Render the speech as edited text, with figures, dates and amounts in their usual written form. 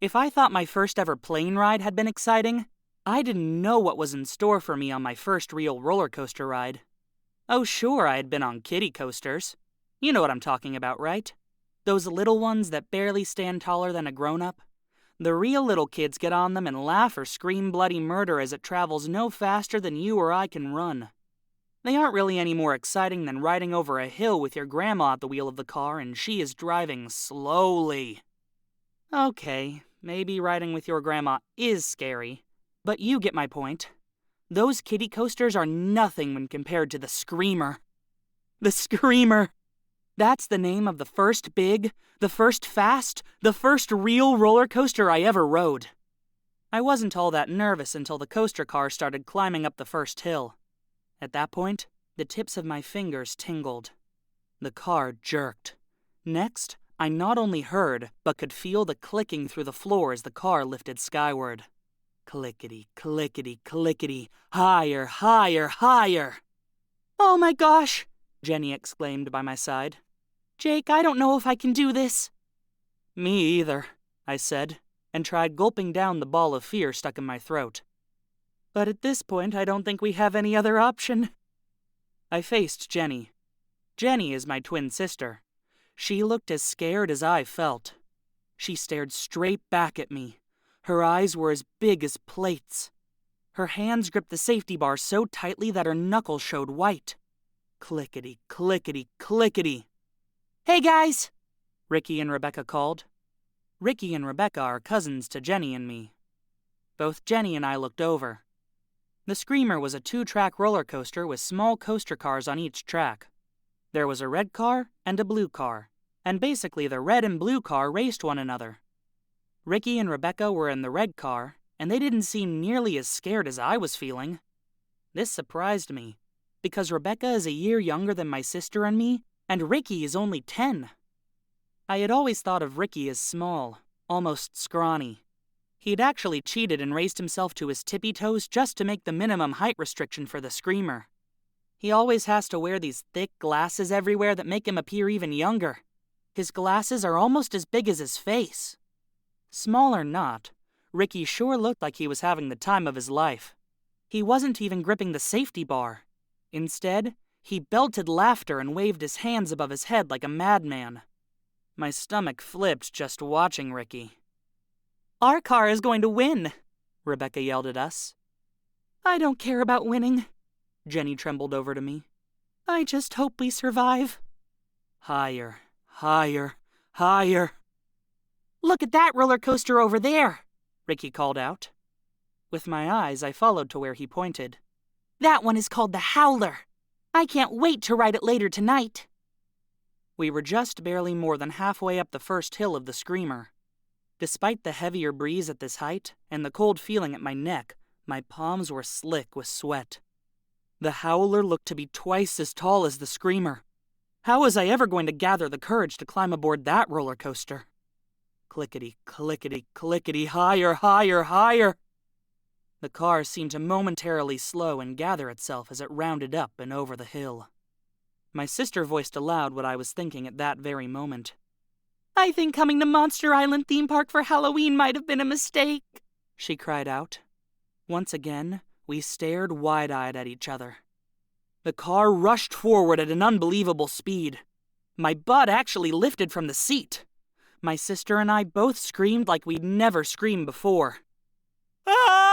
If I thought my first ever plane ride had been exciting, I didn't know what was in store for me on my first real roller coaster ride. Oh, sure, I had been on kiddie coasters. You know what I'm talking about, right? Those little ones that barely stand taller than a grown-up. The real little kids get on them and laugh or scream bloody murder as it travels no faster than you or I can run. They aren't really any more exciting than riding over a hill with your grandma at the wheel of the car and she is driving slowly. Okay, maybe riding with your grandma is scary, but you get my point. Those kiddie coasters are nothing when compared to the Screamer. The Screamer! That's the name of the first big, the first fast, the first real roller coaster I ever rode. I wasn't all that nervous until the coaster car started climbing up the first hill. At that point, the tips of my fingers tingled. The car jerked. Next, I not only heard, but could feel the clicking through the floor as the car lifted skyward. Clickety, clickety, clickety, higher, higher, higher. "Oh my gosh!" Jenny exclaimed by my side. "Jake, I don't know if I can do this." "Me either," I said, and tried gulping down the ball of fear stuck in my throat. "But at this point, I don't think we have any other option." I faced Jenny. Jenny is my twin sister. She looked as scared as I felt. She stared straight back at me. Her eyes were as big as plates. Her hands gripped the safety bar so tightly that her knuckles showed white. Clickety, clickety, clickety. "Hey guys!" Ricky and Rebecca called. Ricky and Rebecca are cousins to Jenny and me. Both Jenny and I looked over. The Screamer was a 2-track roller coaster with small coaster cars on each track. There was a red car and a blue car, and basically the red and blue car raced one another. Ricky and Rebecca were in the red car, and they didn't seem nearly as scared as I was feeling. This surprised me, because Rebecca is a year younger than my sister and me, and Ricky is only 10. I had always thought of Ricky as small, almost scrawny. He'd actually cheated and raised himself to his tippy toes just to make the minimum height restriction for the Screamer. He always has to wear these thick glasses everywhere that make him appear even younger. His glasses are almost as big as his face. Small or not, Ricky sure looked like he was having the time of his life. He wasn't even gripping the safety bar. Instead, he belted laughter and waved his hands above his head like a madman. My stomach flipped just watching Ricky. "Our car is going to win," Rebecca yelled at us. "I don't care about winning," Jenny trembled over to me. "I just hope we survive." Higher, higher, higher. "Look at that roller coaster over there," Ricky called out. With my eyes, I followed to where he pointed. "That one is called the Howler. I can't wait to ride it later tonight." We were just barely more than halfway up the first hill of the Screamer. Despite the heavier breeze at this height and the cold feeling at my neck, my palms were slick with sweat. The Howler looked to be twice as tall as the Screamer. How was I ever going to gather the courage to climb aboard that roller coaster? Clickety, clickety, clickety, higher, higher, higher. The car seemed to momentarily slow and gather itself as it rounded up and over the hill. My sister voiced aloud what I was thinking at that very moment. "I think coming to Monster Island theme park for Halloween might have been a mistake," she cried out. Once again, we stared wide-eyed at each other. The car rushed forward at an unbelievable speed. My butt actually lifted from the seat. My sister and I both screamed like we'd never screamed before. "Ah!"